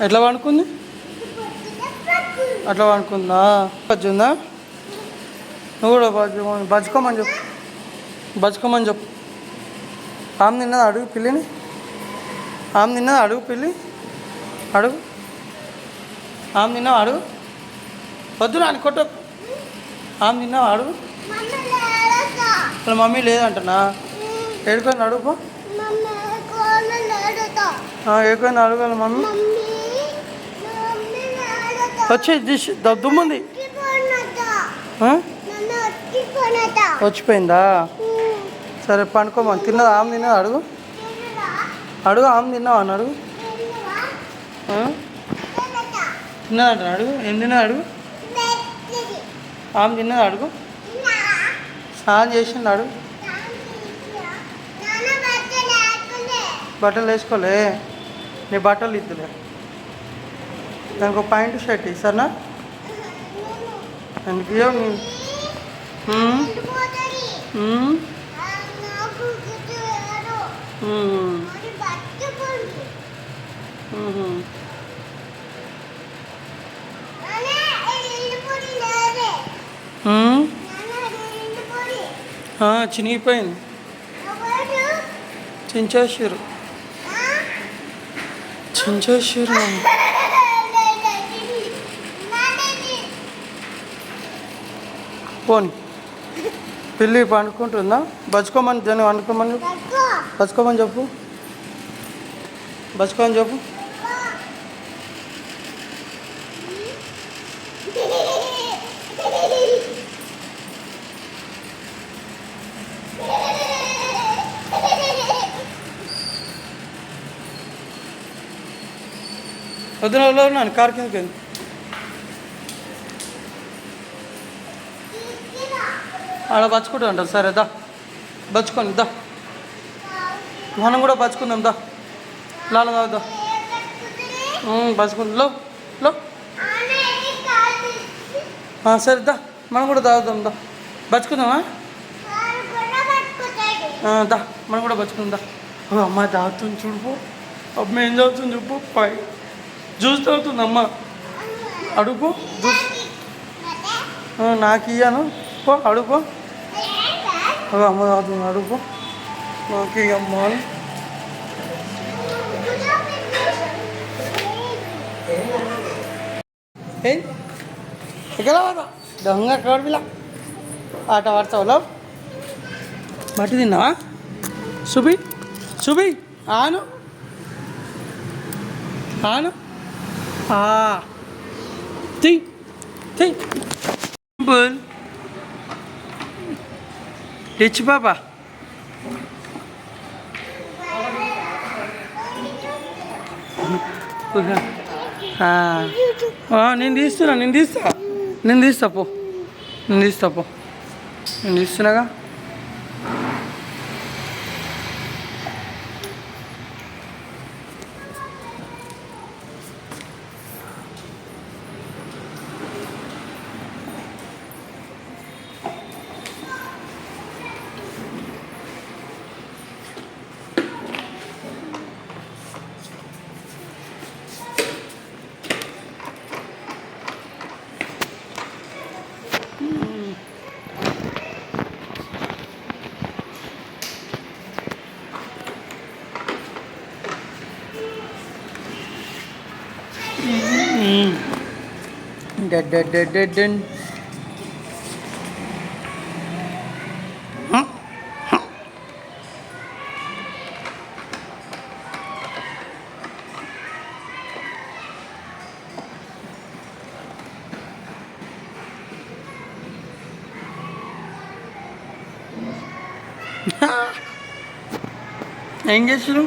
ఎట్లా వండుకుంది? అట్లా వండుకుందా? వచ్చిందా? నువ్వు కూడా బజ్జుకోమని చెప్పు. బజ్జుకోమని చెప్పు. ఆమె తిన్నది అడుగు పిల్లిని. ఆమె తిన్నది అడుగు పిల్లి. అడుగు. ఆమె తిన్నావు అడుగు. వద్దు నాని కొట్ట. ఆమె తిన్నావు అడుగు. వాళ్ళ మమ్మీ లేదంటనా? ఏడుకొని అడుగు. ఏడుకొని అడుగు మమ్మీ. వచ్చి దుమ్ముంది. వచ్చిపోయిందా? సరే పండుకోమని. తిన్నదా? ఆమె తిన్నదా అడుగు. అడుగు ఆమె తిన్నావా అని అడుగు. తిన్నదంట అడుగు. ఏం తిన్నది అడుగు. ఆమె తిన్నది అడుగు. స్నానం చేసిండు అడుగు. బట్టలు వేసుకోలే. నీ బట్టలు ఇద్దులే. దానికి ఒక ప్యాంటు షర్ట్ సరేనా? ఎందుకు ఇవ్వవు? చినిగిపోయింది. చించేసారు. పోనీ పిల్లి పండుకుంటుందా? బజ్జుకోమని దాన్ని వండుకోమని చెప్పు. బజ్జుకోమని చెప్పు. బజ్జుకోమని చెప్పు. వద్దున ఉన్నాను కారు కిందకి. ఆడ బచ్చుకుంటా అంటారు. సరే దా బచ్చుకోండి. దా మనం కూడా బచ్చుకుందాం. దా లాల దా బచ్చుకుందాం. లో సరే దా మనం కూడా తాగుదాం. దా బచ్చుకుందామా? దా మనం కూడా బచ్చుకుందా. అమ్మాయి తాగుతుంది చూడుపో. అమ్మ ఏం తాగుతుంది చెప్పు. జ్యూస్ తాగుతుంది అమ్మ. అడుగు జ్యూస్. నాకు ఇయ్యాను పో. అడుగు. అమ్మ తాగుతుంది. అడుగు. నాకు అమ్మ ఎక్కడ దొంగ కడుపులా ఆట పడతావులో. మట్టి తిన్నావా? సుబి ఆను ఆను సింపుల్ రిచ్ పాపా. నేను తీస్తా పో. నేను తీస్తున్నాగా. ఏం చేసారు?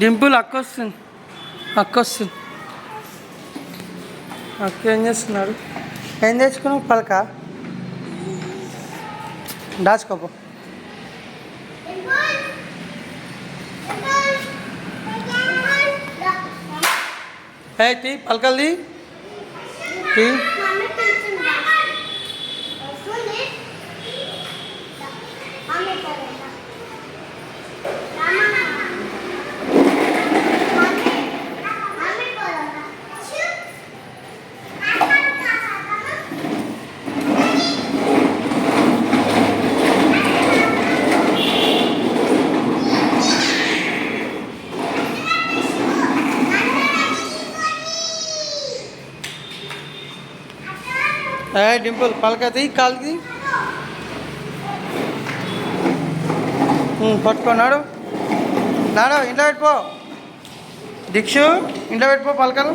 డింపుల్ అక్క వస్తుంది. అక్క ఏం చేస్తున్నారు? ఏం తెచ్చుకున్నావు? పలక దాచుకోపో. ఏ తీ పలకల్ది తీ. ఏ డింపుల్ పలకది కాలుది పట్టుకున్నాడు. నాడు ఇంట్లో పెట్టుకో. దీక్షు ఇంట్లో పెట్టుకో పలకలు.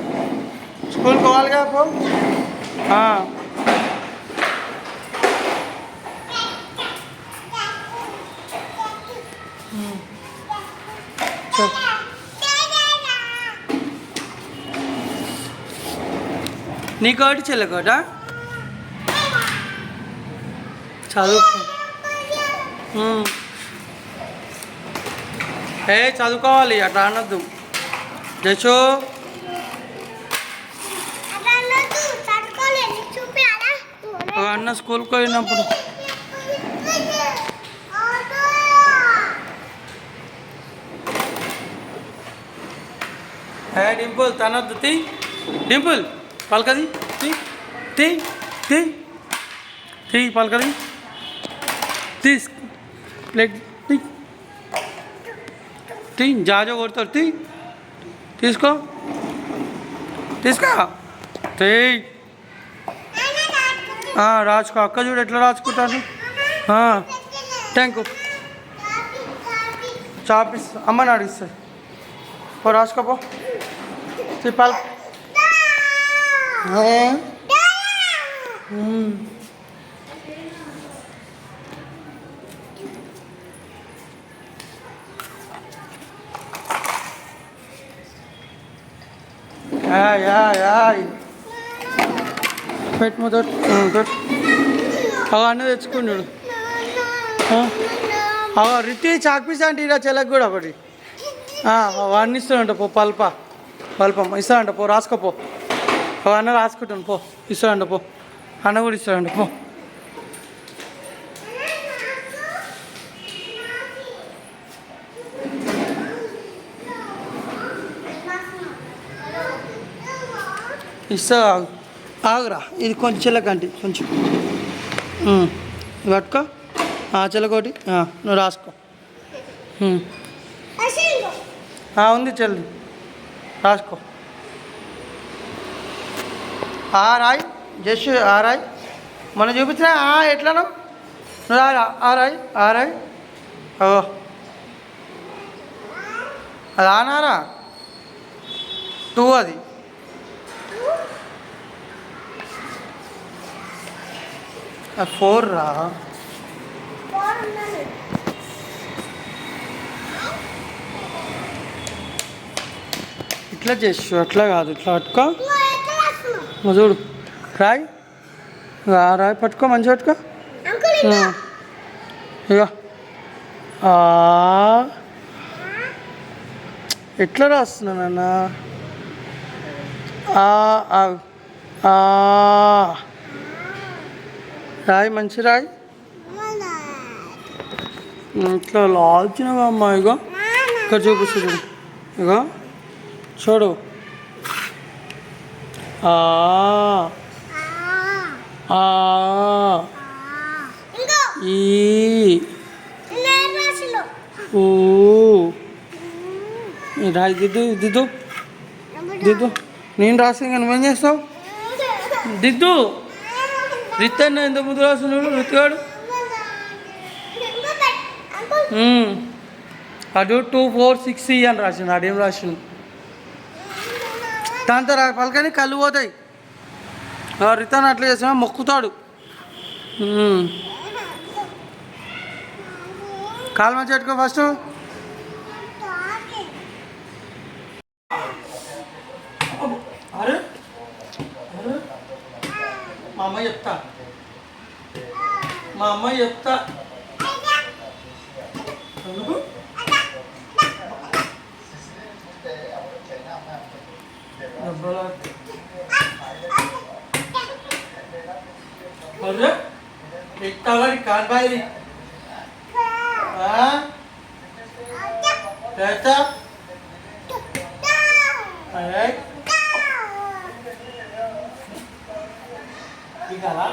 స్కూల్కి పోవాలి కదా పో. నీకోటి చెల్లకోట చదువుకో. చదువుకోవాలి అట్లా అనొద్దు. జషో అన్న స్కూల్కి పోయినప్పుడు డింపుల్ తనొద్దు. తీ డింపుల్ పలకది తీ తీ తీ తీ పలకది తీస్ ప్లేట్ తీ తీ జాజో కొడతాడు. తీ తీసుకో తీసుకో తీ రాసుకో. అక్క చూడు ఎట్లా రాసుకుంటాను. Thank you. చాపిస్ అమ్మని అడిగిస్తుంది పో రాసుకోపో. పల్ పెట్టు మొదటి అన్న తెచ్చుకున్నాడు. రిట్టి చాక్పీస్ అంటే ఇలా చెలకు కూడా ఒకటి అన్నీ ఇస్తాడంట. పో పల్పం ఇస్తాడంట. పో రాసుకోపో. అన్న రాసుకుంటాను పో. ఇస్తాడంట పో. అన్న కూడా ఇస్తాడంట పో. ఇస్తా ఆగురా. ఇది కొంచెం చిల్లకంటి కొంచెం పట్టుకో. చిల్లకోటి నువ్వు రాసుకో. ఉంది చెల్లి రాసుకో. రాయ్ జస్ట్ రాయ్. మొన్న చూపించిన ఎట్లాను నువ్వు రాయ్ రాయ్. అది ఆనారా 2 అది. అది 4 రా. ఇట్లా చేసు అట్లా కాదు ఇట్లా పట్టుకో. చూడు రాయ్ రాయ్ పట్టుకో మంచిగా పట్టుకో. ఇక ఎట్లా రాస్తున్నానన్న. రాయ్ మంచి రాయ్. ఇట్లా లాల్చినవా అమ్మా. ఇగో ఇక్కడ చూపిస్తుంది. ఇగో చూడు. రాయి దిద్దు దిద్దు దిద్దు. నేను రాసి నువ్వేం చేస్తావు. దిద్దు. రిత్తన్న ఎంత ముందు రాస్తున్నాడు రిత్తిగాడు. అటు 2 4 6 అని రాసిండు. అదేం రాసిండు. దాంతో పలకని కళ్ళు పోతాయి. రితన్ అట్లా చేసినా మొక్కుతాడు. కాలు మంచి పెట్టుకో ఫస్ట్. అరే మా అమ్మ చెప్తా. కాన్ బాయి చేస్తా ఇకాలా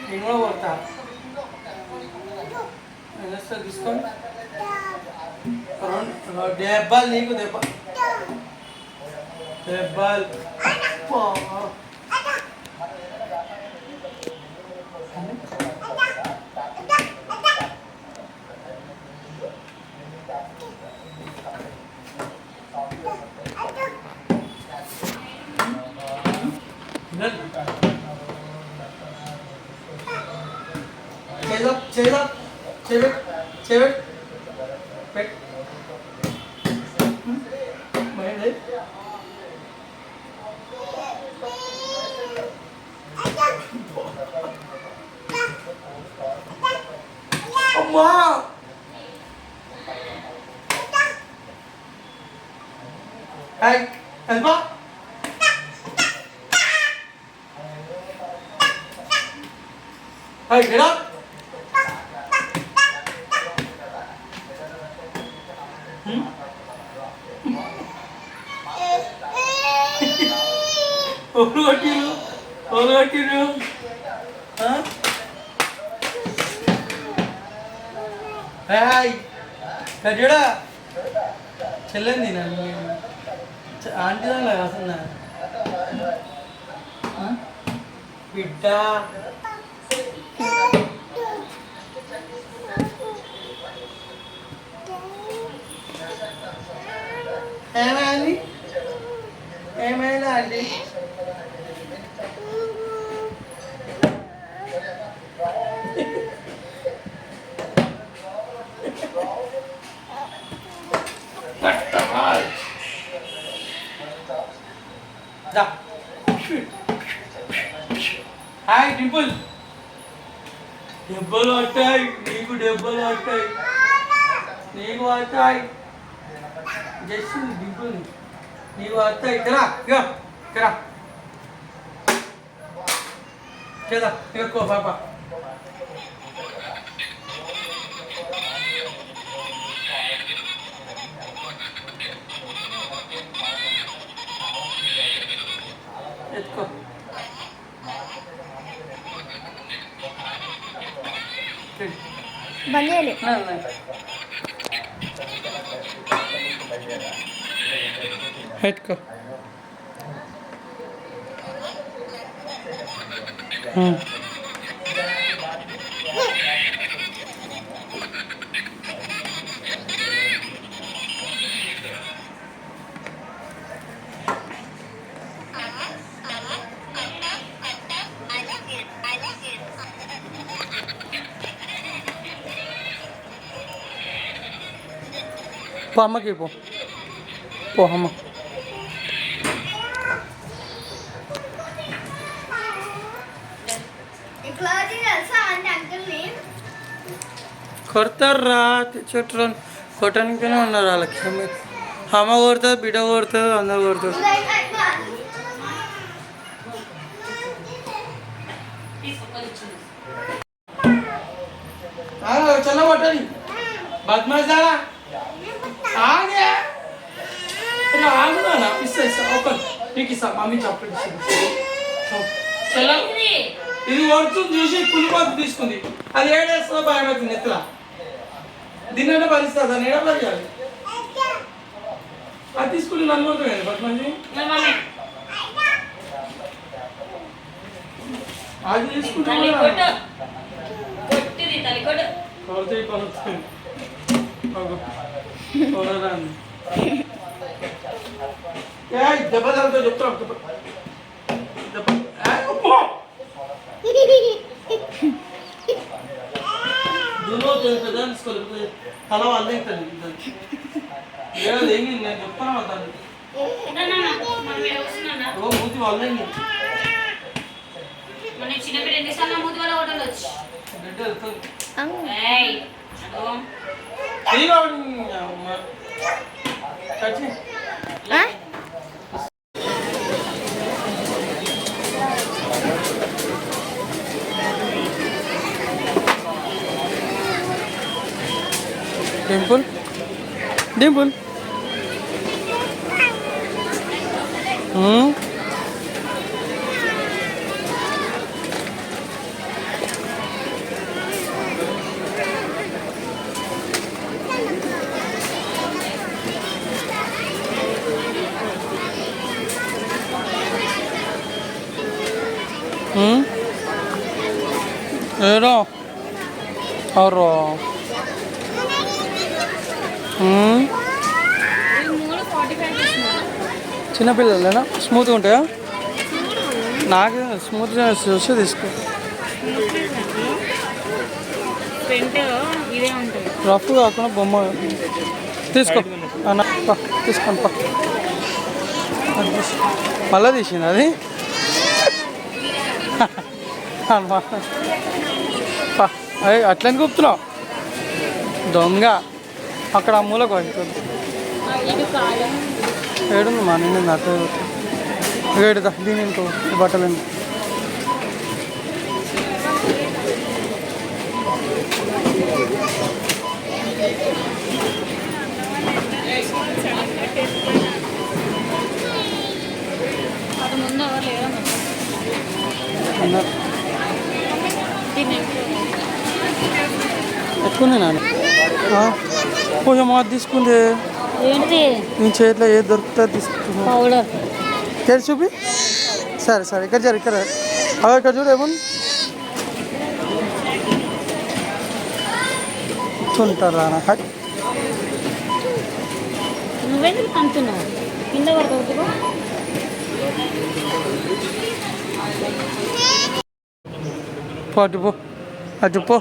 నేను కూడా కొడతా తీసుకోండి దెబ్బలు నీకు దెబ్బలు చెవిట్ పెట్ మైండ్ అమ్మా హాయ్ హెల్పా హాయ్ గెట్ అప్ ఓలు కొట్టిరు హాయ్ కజడా చెల్లింది నన్ను ఆంటీ దానిలా కాసన్నా బిడ్డ ఏమైంది ఏమైనా అండి హాయ్ డింపుల్ దెబ్బలు పట్టాయి నీకు దెబ్బలు పట్టాయి నీకు పట్టాయి జస్ట్ డింపుల్ నీకు పట్టాయి కదా కదా కదా ఎక్కువ పాప ఎత్తుకో బంద్ చేయాలి ఎత్తుకో పో అమ్మకి పో పో అమ్మ కొడతారా తెచ్చట్రా కొట్టడానికనే ఉన్నారు వాళ్ళకి అమ్మ కొడుతుంది బిడ్డ కొడుతుంది అందరు కొడుతుంది చల్ల కొట్టని బద్మాసారా ఆగే ఆగునా ఇస్తా ఒక నీకు ఇస్తా మమ్మీ చాక్లెట్ ఇస్తా ఇది కొడుతుంది చూసి పులిపోతు తీసుకుంది అది ఏడేస్తుందో భయం అవుతుంది ఎత్తులా దీన్ని భరిస్తుంది దాన్ని ఏడపరియాలి అది తీసుకుంటే నన్ను కొడుతుంది పద్మాజీ అది తీసుకుంటే కొడితే కొడుతుంది దెబ్బ తగ్గుతా చెప్తా తల వాళ్ళు ఏదో నేను చెప్తాను దాన్ని మూతి వాళ్ళు చిన్నపిల్ల ఎన్నిసార్లు మూతి వల్ల హోటల్ వచ్చి డింపుల్ డింపుల్ ఏరా అవరు చిన్నపిల్లలేనా స్మూత్గా ఉంటాయా నాకు స్మూత్గా చూస్తే తీసుకో రఫ్ కాకుండా బొమ్మ తీసుకో తీసుకోండి మళ్ళా తీసింది అది అదే అట్లని కూపుతున్నావు దొంగ అక్కడ ఆ మూలకు ఏడుంది మా నిండి నాకు ఏడుదా దీని ఇంకో బట్టలు ఎక్కువ నాన్న కొంచెం మాది తీసుకుంది ఏంటిది నీ చేతిలో ఏది దొరుకుతుందో తీసుకుంటున్నా పౌడర్ తెరిచి చూపి సరే సరే ఇక్కడ జరు ఇక్కడ ఇక్కడ చూడు ఏముంది చుంటారా నువ్వెందుకు అంటున్నావు కింద పడుతుంది అటు పో అటు పో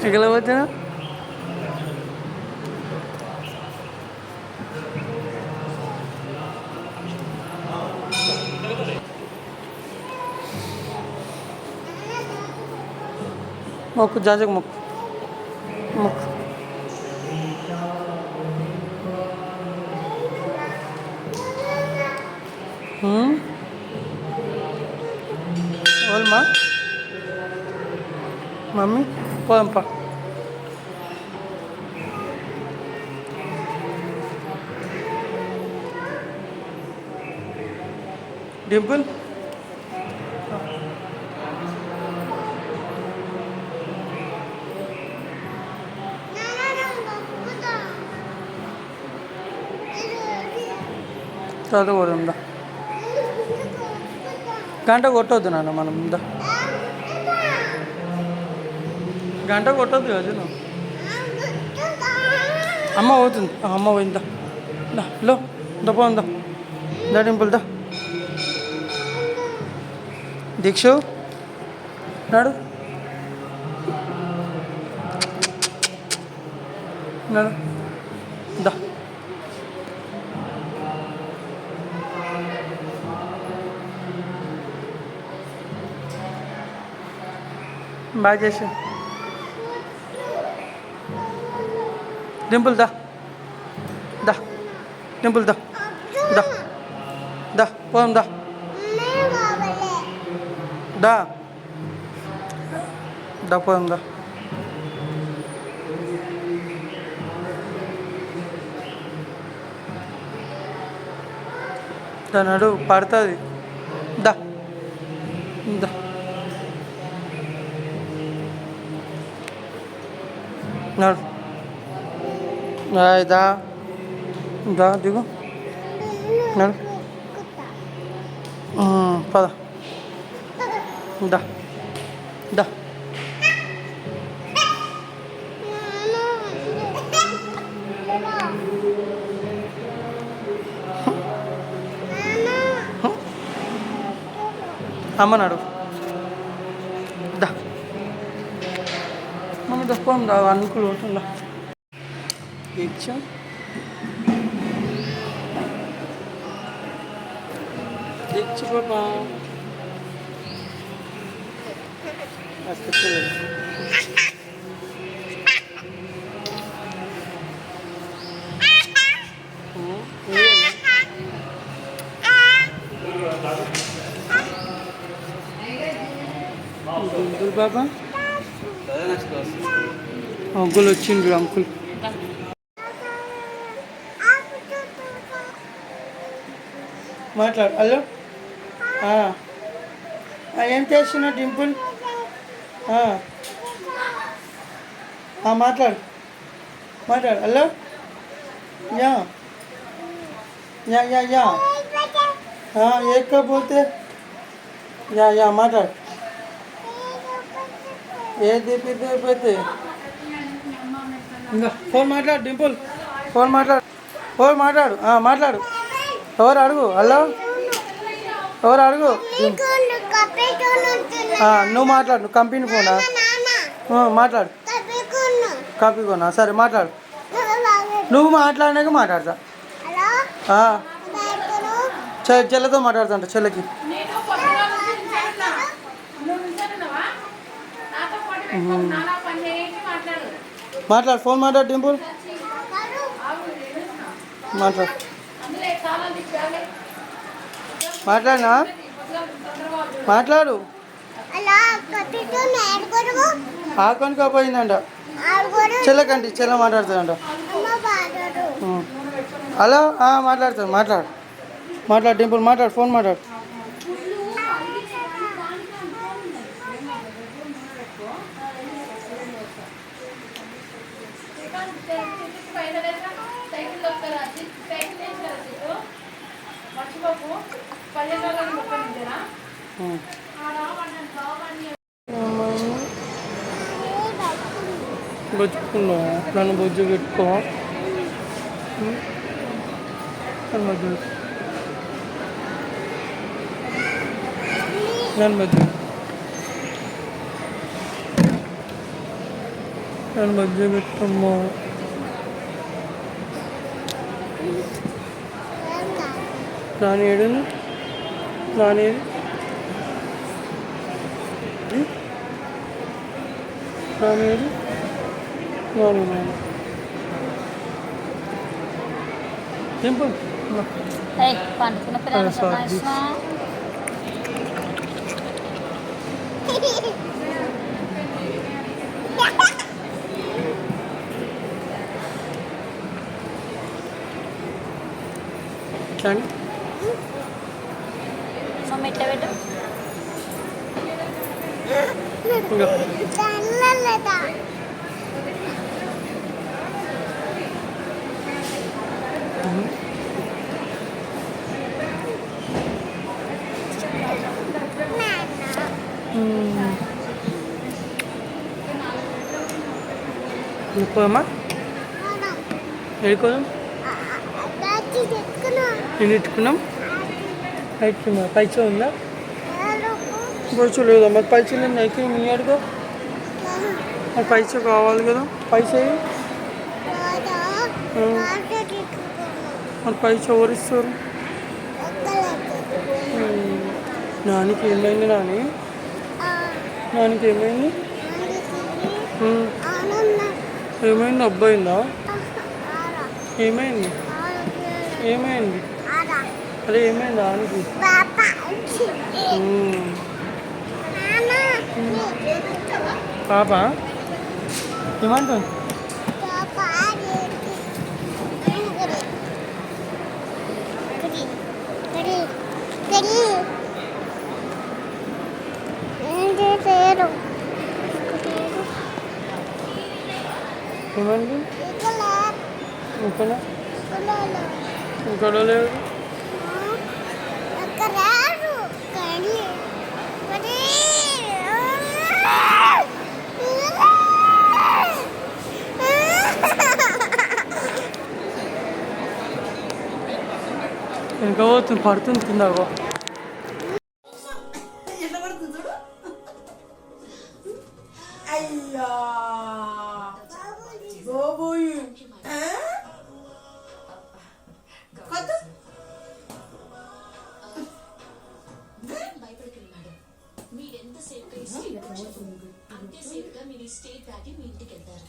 ఎక్కడ పోతున్నా మొక్కు జాజకు మొక్కు మొక్కు ఓల్మా మమ్మీ పోదంపా డింపుల్ చదువుకోదా గంట కొట్టొద్దు నాన్న మనం ఉందా గంట కొట్టొద్దు కదా నువ్వు అమ్మ పోతుంది అమ్మ పోయిందా లో దా పోందా దా డింపుల్ దా దీక్షు నాడు నాడు దా బాగా చేసి డింపుల్ దా దా డింపుల్ దా దా దా పోదాం దా దా దా పోదాం దా దా నడు పడుతుంది దా దా నడు దా దా దిగు నడు పద దా దా అమ్మ నడు దా మమ్మీ తప్పం దా అనుకులు ఉంటుందా ఇచ్చా ఇచ్చి పాపా ఏ బాబా అంకుల్ వచ్చిండ్రు అంకుల్. మాట్లాడు. హలో ఏం చేస్తున్నా డింపుల్? మాట్లాడు మాట్లాడు. Hello yeah yeah yeah yeah ఏకపోతే యా యా మాట్లాడు. ఏది అయిపోతే ఇంకా ఫోన్ మాట్లాడు డింపుల్. ఫోన్ మాట్లాడు. మాట్లాడు. ఎవరు అడుగు. హలో ఎవరు అడుగు. నువ్వు మాట్లాడు. నువ్వు కంపెనీ ఫోనా? మాట్లాడు. కాపీ కొనా? సరే మాట్లాడు. నువ్వు మాట్లాడినాక మాట్లాడతా. చెల్లెతో మాట్లాడుతుంట. చెల్లెకి మాట్లాడు. ఫోన్ మాట్లాడు డింపుల్. మాట్లాడు. మాట్లాడినా మాట్లాడు. ఆకొనికా పోయిందంట. చెల్లకండి. చెల్ల మాట్లాడుతుందంట. హలో మాట్లాడుతాను. మాట్లాడు డింపుల్. మాట్లాడు. ఫోన్ మాట్లాడు. బొచ్చుకున్నా నన్ను బొజ్జు పెట్టుకో. నన్ను బొజ్జు పెట్టుకోమ్మా. నాని ఏడును? నాని ఏడు? సింపుల్. పండుకున్న పిల్లలు మెట్ల పెట్టు. పోమ్మా. ఎడుకోదాం. నేను ఎట్టుకున్నాం. ఎట్టుకున్నా. పైసా ఉందా? బొచ్చు లేదా? మరి పైసలు అయితే మీ అడుగు. మరి పైసా కావాలి కదా. పైసా మరి పైసా ఎవరిస్తారు? నానికి ఏమైంది? నానికి ఏమైంది? ఏమైంది? అబ్బాయిందా? ఏమైంది? అరే ఏమైంది నానికి? పాప ఏమంటుంది? ఏమండి? ఇక్కడ లేదు. ఇంకా పోతుంది. పడుతుంది కిందకో. అయ్యా బాబోయ్. అంతేసేపుగా మీరు స్టేట్ దాటి మీ ఇంటికి వెళ్తారు.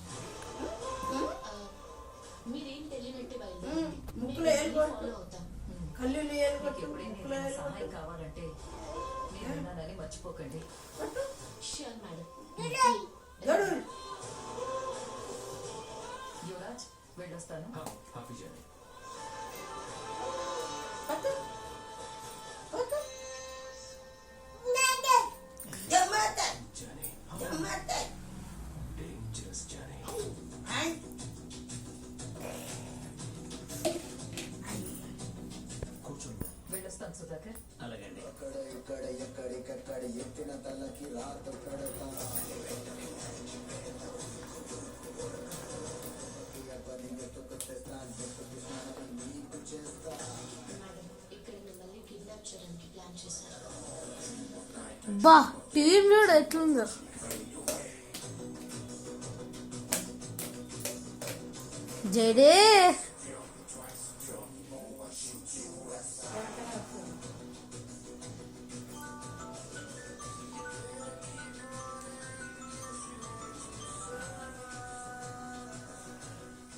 మీరేం తెలియనట్టే బయలుదేరి ఫాలో అవుతాం. కళ్ళు సహాయం కావాలంటే మీరు మర్చిపోకండి. Sure madam. యువరాజ్ వెళ్ళొస్తాను. Happy journey. Dangerous journey. కూర్చోండి. వెళ్ళొస్తాను సుధాకర్. అలాగండి. మేడం, ఇక్కడ మిమ్మల్ని కిడ్నాప్ చేయడానికి ప్లాన్ చేశారు. బా టీం లీడ్ ఎట్లుందో జడే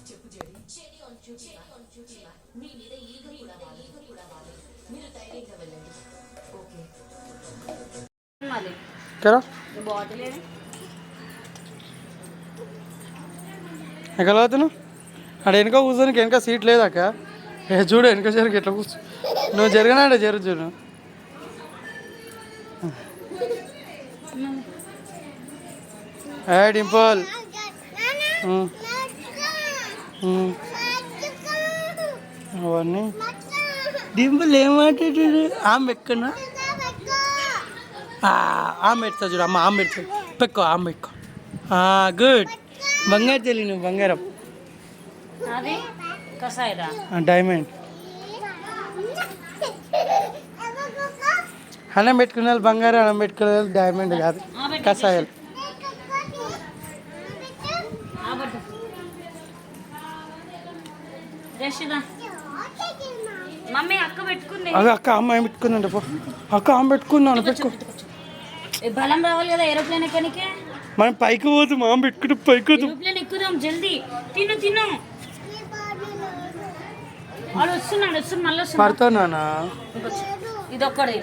చెప్పు జేడి. చెడి ఆన్ డ్యూటీ మ్యామ్. మీ మీద ఈగ కూడా వాలి. మీరు ధైర్యంగా వెళ్ళండి. ఓకే. మళ్ళీ కదా బాటిల్ ఎక్కడ అవుతున్నావు అక్కడ వెనక కూర్చోనికి వెనక సీట్ లేదాక చూడు వెనక జరిగి ఎట్లా కూర్చో నువ్వు జరగనాడే చూడు ఏ డింపుల్ అవన్నీ డింపుల్ ఏం మాట్లాడాడు ఆమె ఎక్కడా ఆమె పెడతా చూడు అమ్మ ఆమె పెడతా పెక్కో ఆమె పెక్కో గుడ్ బంగారు చెల్లి నువ్వు బంగారం అది కసాయిదా డైమండ్ అన్నం పెట్టుకునే వాళ్ళు బంగారం అన్నం పెట్టుకునే వాళ్ళు డైమండ్ కాదు కషాయాలు మమ్మీ అక్క పెట్టుకుంది అవి అక్క అమ్మాయి పెట్టుకుందండి పో అక్క ఆమె పెట్టుకున్నాను పెట్టుకో బలం రావాలి కదా ఏరోప్లేన్ ఎక్కనికే మనం పైకి పోదు మా అమ్మ పెట్టుకుంటే పైకి పోదు ఏరోప్లేన్ ఎక్కుదాం జల్దీ తిను వాడు వస్తున్నాడు మళ్ళీ వస్తున్నాడు పడతానా ఇది ఒక్కడే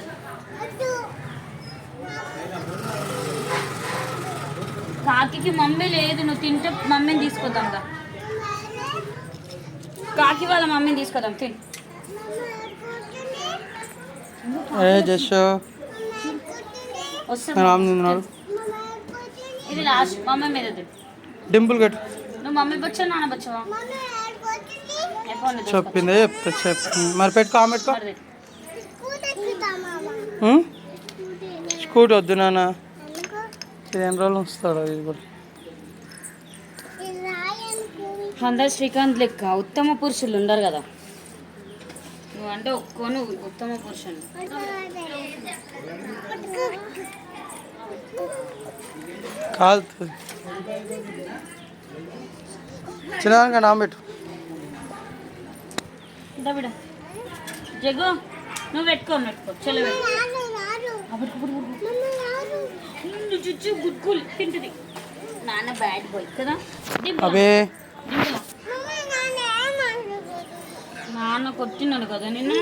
కాకి మమ్మీ లేదు నువ్వు తింటే మమ్మీని తీసుకొద్దాం దా కాకి వాళ్ళ మమ్మీని తీసుకొద్దాం తిని ఏ జస్ట్ వస్తుంది రామ్ తిన్నాడు ఇది లాస్ట్ మమ్మీ మీద తిను. డింపుల్ కట్టు నువ్వు మమ్మీ బచ్చా నాన్న బచ్చవా చెప్పిందే చెప్తా చెప్పింది మరి పెట్టుకో ఆమె పెట్టుకో స్కూటీ వద్దు నాన్న ఇది ఎన్ని రోజులు ఉంచుతాడు ఇది కూడా అందరు శ్రీకాంత్ లెక్క ఉత్తమ పురుషులు ఉండరు కదా నువ్వు అంటే ఒక్కోను ఉత్తమ పురుషులు కాలుతుంది చిన్నదానికా నామ పెట్టు ఇంత బిడ జగ్గు నువ్వు పెట్టుకో చెల్లి చుచ్చు గుడ్గుల్ తింటుంది నాన్న బ్యాడ్ బాయ్ కదా అవే దింపులా. నాన్న కొట్టినాడు కదా నిన్ను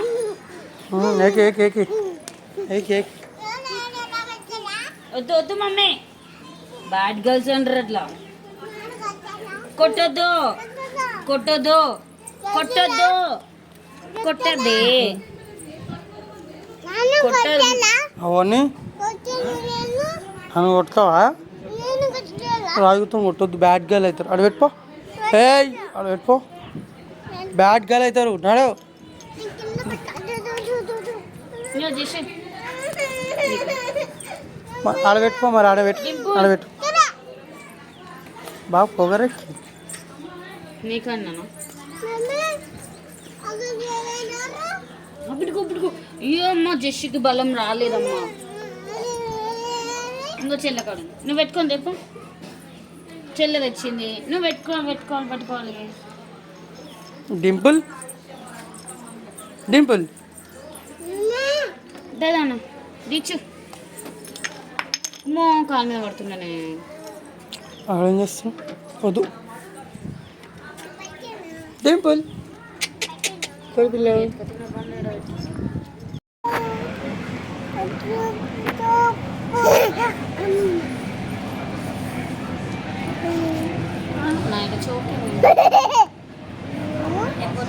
ఏకి ఏకి ఏకి ఏకి ఏకి వద్దు వద్దు మమ్మీ బ్యాడ్ గర్ల్స్ అంటారు అట్లా కొట్టొద్దు కొట్టొద్దు కొట్టొద్దు కొట్టద్దే కొట్టదు అవన్నీ నన్ను కొట్టుతావా రాజుతో కొట్టొద్దు బ్యాడ్ గర్ల్ అవుతారు అక్కడ పెట్టుకో ఏయ్ అక్కడ పెట్టుకో బ్యాడ్ గర్ల్ అవుతారు నాడు ఇదిగో చేసి ఆడ పెట్టుకో మరి ఆడబెట్టు బాగా పొగరెక్కి నీకన్నాను అప్పటికో అయ్యమ్మా జస్సుకి బలం రాలేదమ్మా ఇంకో చెల్లె కాదు నువ్వు పెట్టుకొని చెప్పు చెల్లె తెచ్చింది నువ్వు పెట్టుకోవాలి డింపుల్ డింపుల్ దాదాన రీచు అమ్మో కాలు మీద పడుతున్నానే అక్కడ ఏం చేస్తాం వద్దు డింపుల్ పిల్లలు నా ఇక చోకే ఎప్పుడు